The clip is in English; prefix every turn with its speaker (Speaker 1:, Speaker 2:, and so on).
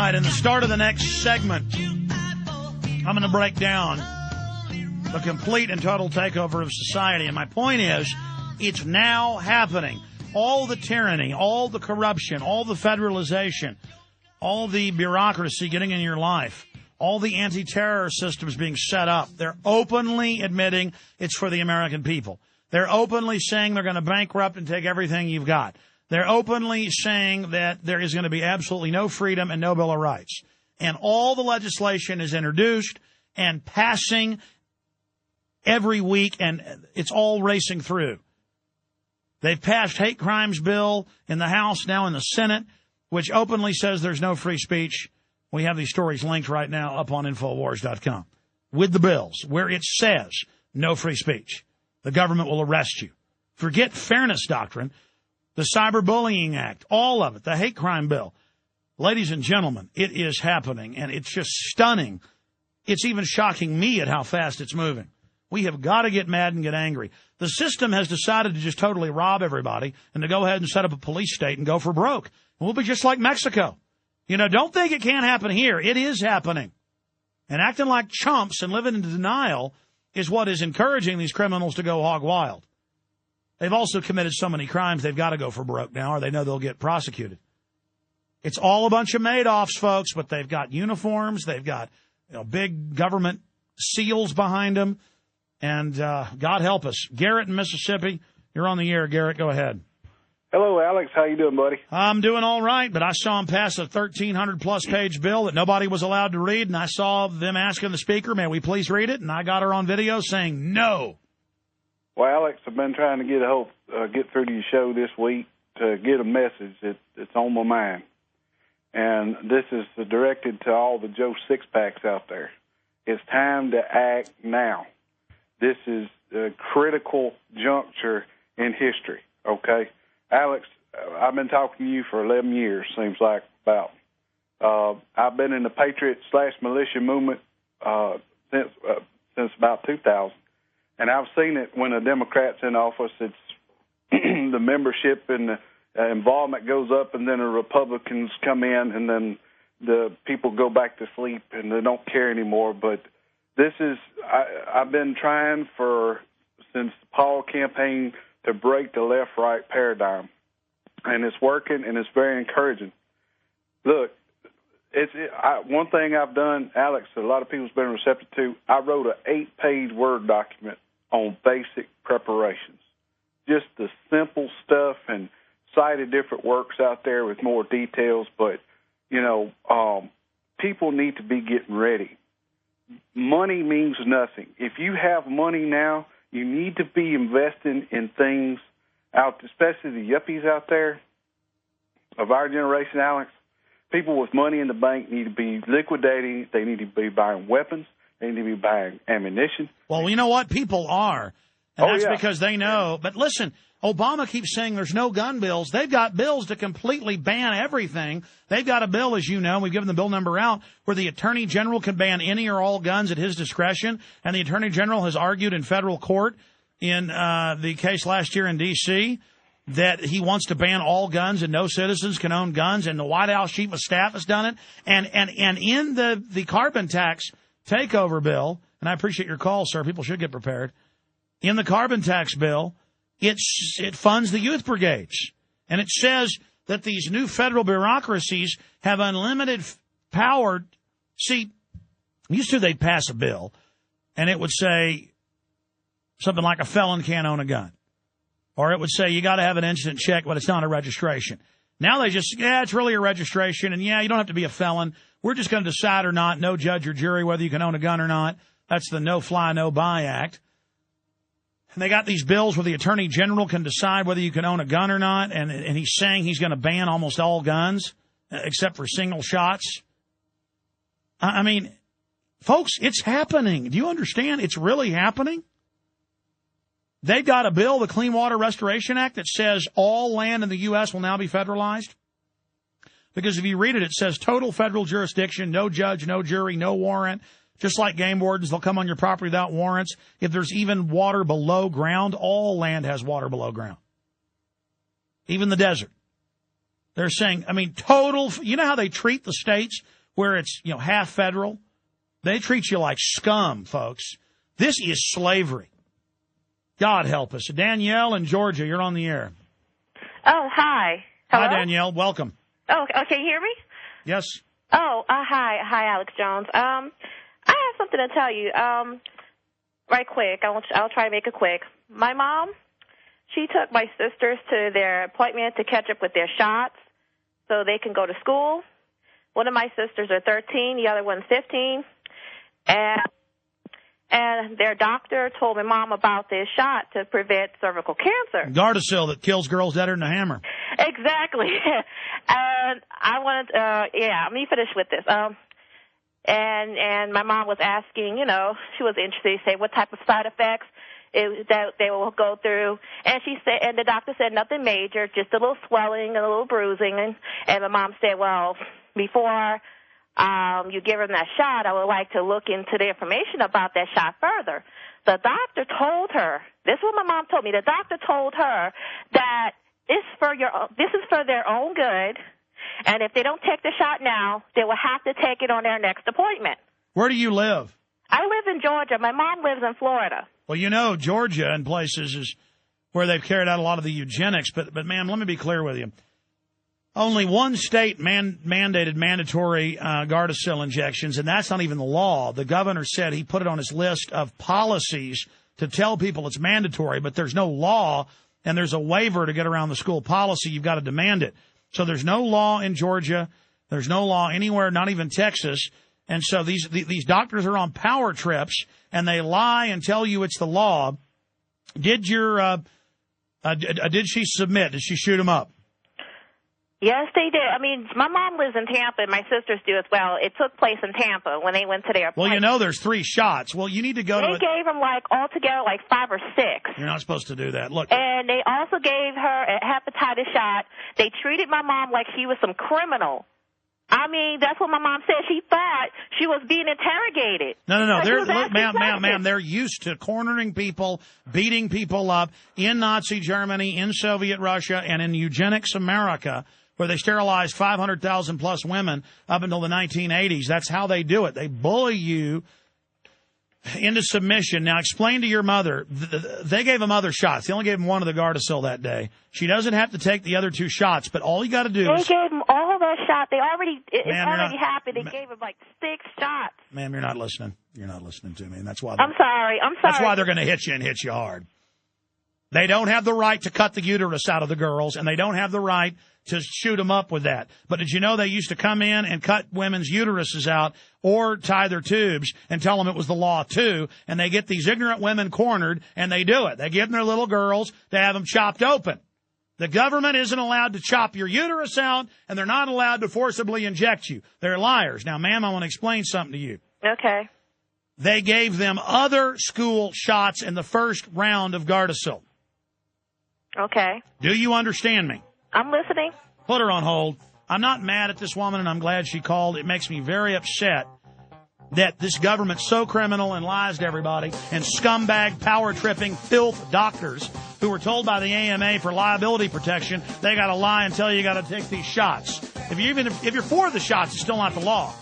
Speaker 1: right, in the start of the next segment, I'm going to break down the complete and total takeover of society. And my point is, it's now happening. All the tyranny, all the corruption, all the federalization, all the bureaucracy getting in your life, all the anti-terror systems being set up, they're openly admitting it's for the American people. They're openly saying they're going to bankrupt and take everything you've got. They're openly saying that there is going to be absolutely no freedom and no Bill of Rights. And all the legislation is introduced and passing every week, and it's all racing through. They've passed hate crimes bill in the House, now in the Senate, which openly says there's no free speech. We have these stories linked right now up on Infowars.com with the bills where it says no free speech. The government will arrest you. Forget fairness doctrine, the Cyberbullying Act, all of it, the hate crime bill. Ladies and gentlemen, it is happening, and it's just stunning. It's even shocking me at how fast it's moving. We have got to get mad and get angry. The system has decided to just totally rob everybody and to go ahead and set up a police state and go for broke. And we'll be just like Mexico. You know, don't think it can't happen here. It is happening. And acting like chumps and living in denial is what is encouraging these criminals to go hog wild. They've also committed so many crimes, they've got to go for broke now, or they know they'll get prosecuted. It's all a bunch of Madoffs, folks, but they've got uniforms. They've got, big government seals behind them. And God help us. Garrett in Mississippi, you're on the air. Garrett, go ahead.
Speaker 2: Hello, Alex. How you doing, buddy?
Speaker 1: I'm doing all right, but I saw him pass a 1,300-plus page bill that nobody was allowed to read, and I saw them asking the speaker, may we please read it? And I got her on video saying no.
Speaker 2: Well, Alex, I've been trying to get through to your show this week to get a message that's on my mind. And this is directed to all the Joe Sixpacks out there. It's time to act now. This is a critical juncture in history, okay? Alex, I've been talking to you for 11 years, seems like about. I've been in the Patriot/militia movement since about 2000. And I've seen it when a Democrat's in office, it's the membership and the involvement goes up, and then the Republicans come in, and then the people go back to sleep, and they don't care anymore. But this is, I've been trying since the Paul campaign to break the left-right paradigm. And it's working, and it's very encouraging. Look, one thing I've done, Alex, that a lot of people's been receptive to, I wrote an 8-page Word document on basic preparations. Just the simple stuff, and cited different works out there with more details. But, people need to be getting ready. Money means nothing. If you have money now, you need to be investing in things especially the yuppies out there of our generation, Alex. People with money in the bank need to be liquidating. They need to be buying weapons. They need to be buying ammunition.
Speaker 1: Well, you know what? People are. And that's because they know. But listen, Obama keeps saying there's no gun bills. They've got bills to completely ban everything. They've got a bill, as you know, we've given the bill number out, where the Attorney General can ban any or all guns at his discretion. And the Attorney General has argued in federal court in the case last year in D.C. that he wants to ban all guns and no citizens can own guns. And the White House Chief of Staff has done it. And in the carbon tax takeover bill, and I appreciate your call, sir. People should get prepared. In the carbon tax bill, it funds the youth brigades. And it says that these new federal bureaucracies have unlimited power. See, used to they'd pass a bill, and it would say something like a felon can't own a gun. Or it would say you got to have an incident check, but it's not a registration. Now they just, it's really a registration, and you don't have to be a felon. We're just going to decide or not, no judge or jury, whether you can own a gun or not. That's the No Fly, No Buy Act. And they got these bills where the Attorney General can decide whether you can own a gun or not, and he's saying he's going to ban almost all guns, except for single shots. I mean, folks, it's happening. Do you understand? It's really happening. They've got a bill, the Clean Water Restoration Act, that says all land in the U.S. will now be federalized. Because if you read it, it says total federal jurisdiction, no judge, no jury, no warrant. Just like game wardens, they'll come on your property without warrants. If there's even water below ground, all land has water below ground. Even the desert. They're saying, total, you know how they treat the states where it's, half federal. They treat you like scum, folks. This is slavery. God help us. Danielle in Georgia, you're on the air.
Speaker 3: Oh, hi. Hello?
Speaker 1: Hi, Danielle. Welcome.
Speaker 3: Oh, can you hear me?
Speaker 1: Yes.
Speaker 3: Oh, hi. Hi, Alex Jones. I have something to tell you. Right quick. I'll try to make it quick. My mom, she took my sisters to their appointment to catch up with their shots so they can go to school. One of my sisters are 13, the other one's 15. And their doctor told my mom about this shot to prevent cervical cancer.
Speaker 1: Gardasil that kills girls deader than a hammer.
Speaker 3: Exactly. And I wanted, let me finish with this. And my mom was asking, she was interested to say what type of side effects that they will go through. And she said, and the doctor said nothing major, just a little swelling and a little bruising. And my mom said, well, before you give them that shot, I would like to look into the information about that shot further. The doctor told her, this is what my mom told me, the doctor told her that this is for their own good, and if they don't take the shot now, they will have to take it on their next appointment.
Speaker 1: Where do you live?
Speaker 3: I live in Georgia. My mom lives in Florida.
Speaker 1: Well, Georgia in places is where they've carried out a lot of the eugenics, but ma'am, let me be clear with you. Only one state mandated mandatory Gardasil injections, and that's not even the law. The governor said he put it on his list of policies to tell people it's mandatory, but there's no law, and there's a waiver to get around the school policy. You've got to demand it. So there's no law in Georgia. There's no law anywhere, not even Texas. And so these doctors are on power trips, and they lie and tell you it's the law. Did she submit? Did she shoot him up?
Speaker 3: Yes, they did. I mean, my mom lives in Tampa, and my sisters do as well. It took place in Tampa when they went to their appointment.
Speaker 1: Well, there's 3 shots. Well, you need to go to
Speaker 3: They gave them, altogether, 5 or 6.
Speaker 1: You're not supposed to do that. Look.
Speaker 3: And they also gave her a hepatitis shot. They treated my mom like she was some criminal. I mean, that's what my mom said. She thought she was being interrogated.
Speaker 1: No. Ma'am, they're used to cornering people, beating people up in Nazi Germany, in Soviet Russia, and in eugenics America, where they sterilized 500,000 plus women up until the 1980s. That's how they do it. They bully you into submission. Now, explain to your mother, they gave him other shots. They only gave him one of the Gardasil that day. She doesn't have to take the other 2 shots, but all you got to do is...
Speaker 3: They gave him all of that shot. It's already happened. They gave him 6 shots.
Speaker 1: Ma'am, you're not listening. You're not listening to me, and that's why...
Speaker 3: I'm sorry.
Speaker 1: That's why they're going to hit you and hit you hard. They don't have the right to cut the uterus out of the girls, and they don't have the right to shoot them up with that. But did you know they used to come in and cut women's uteruses out or tie their tubes and tell them it was the law, too, and they get these ignorant women cornered, and they do it. They give them their little girls to have them chopped open. The government isn't allowed to chop your uterus out, and they're not allowed to forcibly inject you. They're liars. Now, ma'am, I want to explain something to you.
Speaker 3: Okay.
Speaker 1: They gave them other school shots in the first round of Gardasil.
Speaker 3: Okay.
Speaker 1: Do you understand me?
Speaker 3: I'm listening.
Speaker 1: Put her on hold. I'm not mad at this woman, and I'm glad she called. It makes me very upset that this government's so criminal and lies to everybody, and scumbag, power-tripping, filth doctors who were told by the AMA for liability protection they got to lie and tell you got to take these shots. If you're for the shots, it's still not the law.